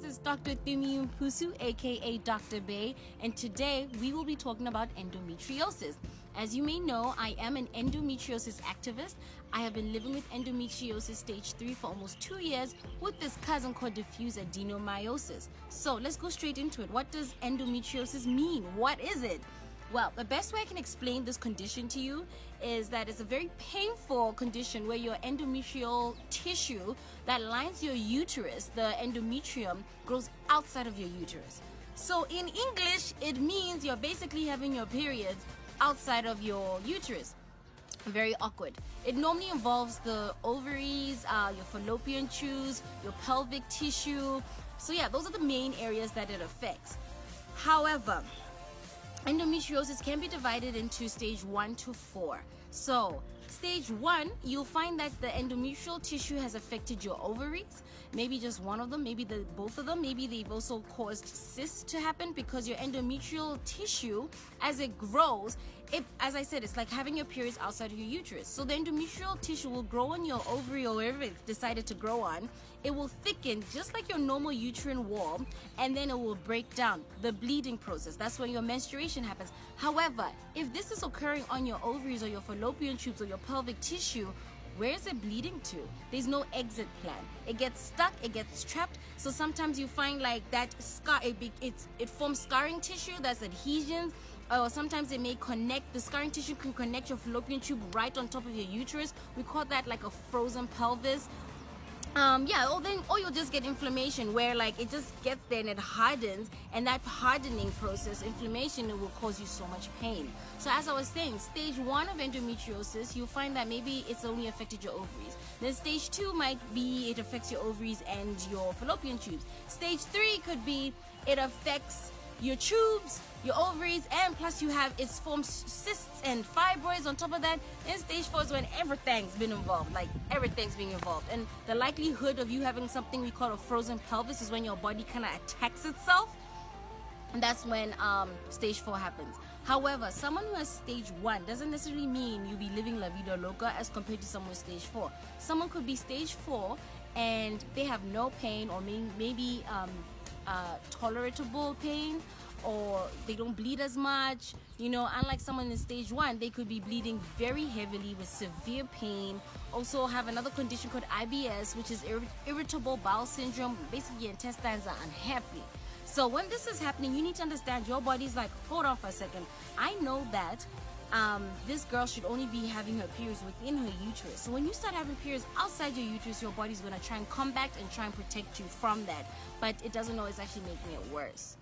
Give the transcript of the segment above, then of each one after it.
it's Dr. Tumie aka Dr. Bay, and today we will be talking about endometriosis. As you may know, I am an endometriosis activist. I have been living with endometriosis stage 3 for almost 2 years with this cousin called diffuse adenomyosis. So let's go straight into it. What does endometriosis mean? What is it? Well, the best way I can explain this condition to you is that it's a very painful condition where your endometrial tissue that lines your uterus, the endometrium, grows outside of your uterus. So in English, it means you're basically having your periods outside of your uterus. Very awkward. It normally involves the ovaries, your fallopian tubes, your pelvic tissue. So yeah, those are the main areas that it affects. However, endometriosis can be divided into stage 1 to 4. So stage 1, you'll find that the endometrial tissue has affected your ovaries, maybe just one of them, maybe both of them, maybe they've also caused cysts to happen because your endometrial tissue, as it grows, as I said, it's like having your periods outside of your uterus. So the endometrial tissue will grow on your ovary or wherever it's decided to grow on. It will thicken just like your normal uterine wall, and then it will break down. The bleeding process, that's when your menstruation happens. However, if this is occurring on your ovaries or your fallopian tubes or your pelvic tissue, where is it bleeding to? There's no exit plan. It gets stuck, it gets trapped. So sometimes you find like that scar, it forms scarring tissue, that's adhesions. Or sometimes it may connect, the scarring tissue can connect your fallopian tube right on top of your uterus. We call that like a frozen pelvis. Or you'll just get inflammation where like it just gets there and it hardens, and that hardening process, inflammation, it will cause you so much pain. So as I was saying, stage 1 of endometriosis, you'll find that maybe it's only affected your ovaries. Then stage 2 might be it affects your ovaries and your fallopian tubes. Stage 3 could be it affects your tubes, your ovaries, and plus it's formed cysts and fibroids on top of that. And stage 4 is when everything's been involved, like everything's being involved. And the likelihood of you having something we call a frozen pelvis is when your body kind of attacks itself. And that's when stage 4 happens. However, someone who has stage 1 doesn't necessarily mean you'll be living la vida loca as compared to someone with stage 4. Someone could be stage 4 and they have no pain, or maybe tolerable pain, or they don't bleed as much. Unlike someone in stage 1, they could be bleeding very heavily with severe pain. Also have another condition called IBS, which is irritable bowel syndrome. Basically your intestines are unhappy. So when this is happening, you need to understand your body's like, hold on for a second, I know that this girl should only be having her periods within her uterus. So when you start having periods outside your uterus, your body's going to try and combat and try and protect you from that, but it doesn't know it's actually making it worse.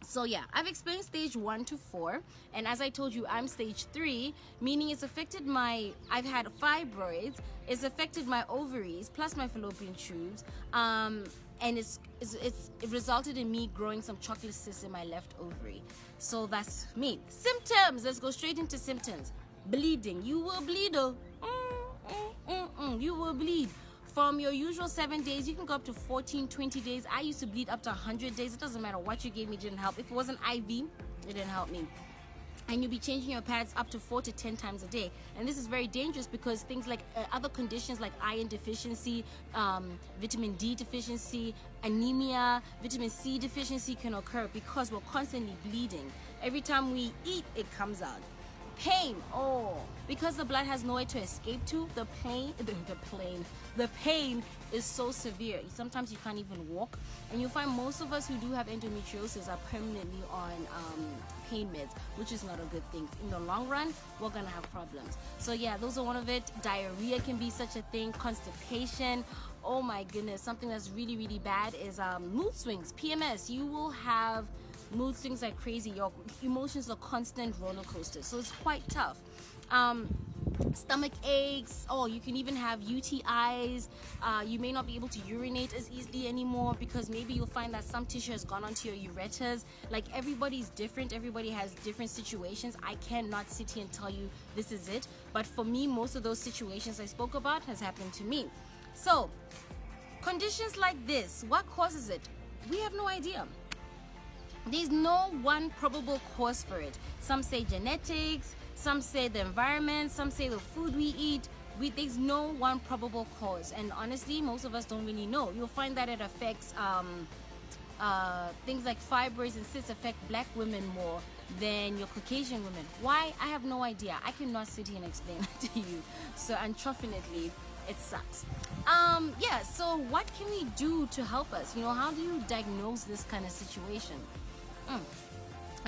So yeah, I've explained stage 1 to 4, and as I told you, I'm stage 3, meaning it's affected I've had fibroids, it's affected my ovaries plus my fallopian tubes, and it resulted in me growing some chocolate cysts in my left ovary. So that's me. Symptoms, let's go straight into symptoms. Bleeding, you will bleed. You will bleed. From your usual 7 days, you can go up to 14, 20 days. I used to bleed up to 100 days. It doesn't matter what you gave me, it didn't help. If it was an IV, it didn't help me. And you'll be changing your pads up to 4 to 10 times a day. And this is very dangerous because things like other conditions like iron deficiency, vitamin D deficiency, anemia, vitamin C deficiency can occur because we're constantly bleeding. Every time we eat, it comes out. Pain, because the blood has nowhere to escape to, the pain is so severe. Sometimes you can't even walk, and you'll find most of us who do have endometriosis are permanently on pain meds, which is not a good thing. In the long run, we're gonna have problems. So yeah, those are one of it. Diarrhea can be such a thing. Constipation. Oh my goodness, something that's really, really bad is mood swings, PMS. You will have mood swings like crazy. Your emotions are constant roller coasters, so it's quite tough. Stomach aches, you can even have UTIs. You may not be able to urinate as easily anymore because maybe you'll find that some tissue has gone onto your ureters. Like, everybody's different, everybody has different situations. I cannot sit here and tell you this is it, but for me, most of those situations I spoke about has happened to me. So conditions like this, what causes it? We have no idea. There's no one probable cause for it. Some say genetics, some say the environment, some say the food we eat. There's no one probable cause, and honestly, most of us don't really know. You'll find that it affects things like fibroids and cysts affect black women more than your Caucasian women. Why? I have no idea. I cannot sit here and explain it to you. So unfortunately, it sucks. Yeah, so what can we do to help us? How do you diagnose this kind of situation?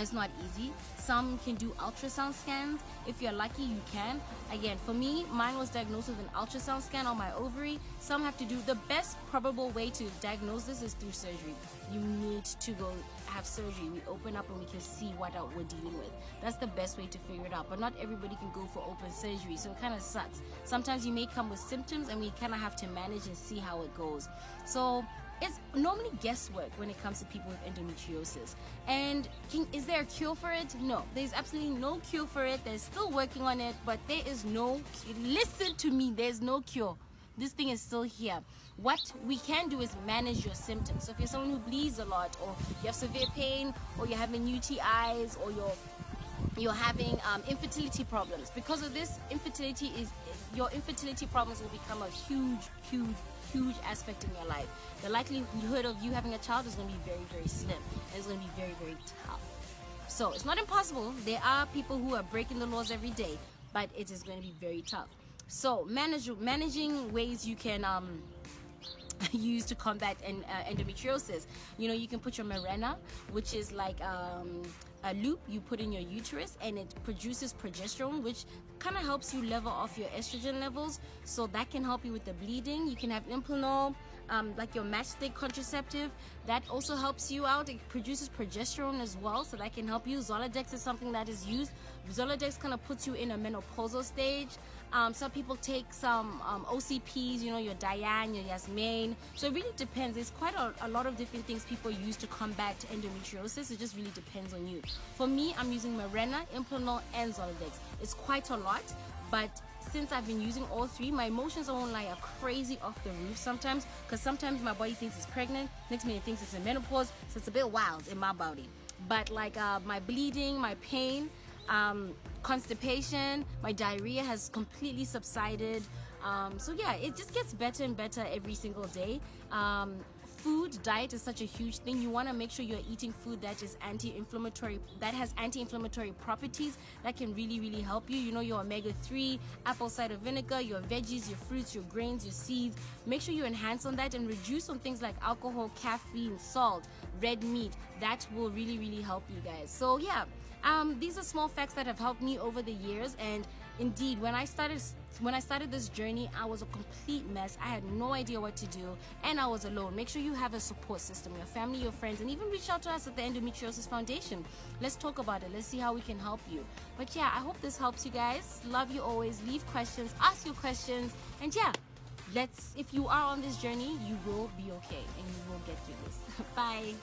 It's not easy. Some can do ultrasound scans. If you're lucky, you can. Again, for me, mine was diagnosed with an ultrasound scan on my ovary. Some have to do, the best probable way to diagnose this is through surgery. You need to go have surgery. We open up and we can see what we're dealing with. That's the best way to figure it out. But not everybody can go for open surgery, so it kind of sucks. Sometimes you may come with symptoms and we kind of have to manage and see how it goes. So it's normally guesswork when it comes to people with endometriosis. And is there a cure for it? No, there's absolutely no cure for it. They're still working on it, but there is no, listen to me, there's no cure. This thing is still here. What we can do is manage your symptoms. So if you're someone who bleeds a lot, or you have severe pain, or you're having UTIs, or you're having infertility problems, because of this, your infertility problems will become a huge aspect in your life. The likelihood of you having a child is going to be very, very slim, and it's going to be very, very tough. So it's not impossible. There are people who are breaking the laws every day, but it is going to be very tough. So managing ways you can use to combat endometriosis. You can put your Mirena, which is like a loop you put in your uterus, and it produces progesterone, which kind of helps you level off your estrogen levels, so that can help you with the bleeding. You can have Implanon, like your matchstick contraceptive, that also helps you out. It produces progesterone as well, so that can help you. Zoladex is something that is used. Zoladex kind of puts you in a menopausal stage. Some people take some OCPs, your Diane, your Yasmin. So it really depends. There's quite a lot of different things people use to combat endometriosis. It just really depends on you. For me, I'm using Mirena, Implanon, and Zoladex. It's quite a lot, but since I've been using all three, my emotions are like crazy off the roof sometimes, because sometimes my body thinks it's pregnant, next minute it thinks it's in menopause, so it's a bit wild in my body. But like my bleeding, my pain, constipation, my diarrhea has completely subsided. So yeah, it just gets better and better every single day. Diet is such a huge thing. You want to make sure you're eating food that is anti-inflammatory, that has anti-inflammatory properties that can really help you. Your omega-3, apple cider vinegar, your veggies, your fruits, your grains, your seeds. Make sure you enhance on that and reduce on things like alcohol, caffeine, salt, red meat. That will really help you guys. So yeah, these are small facts that have helped me over the years. And indeed, when I started this journey, I was a complete mess. I had no idea what to do, and I was alone. Make sure you have a support system, your family, your friends, and even reach out to us at the Endometriosis Foundation. Let's talk about it. Let's see how we can help you. But yeah, I hope this helps you guys. Love you always. Leave questions, ask your questions, and yeah, if you are on this journey, you will be okay, and you will get through this. Bye.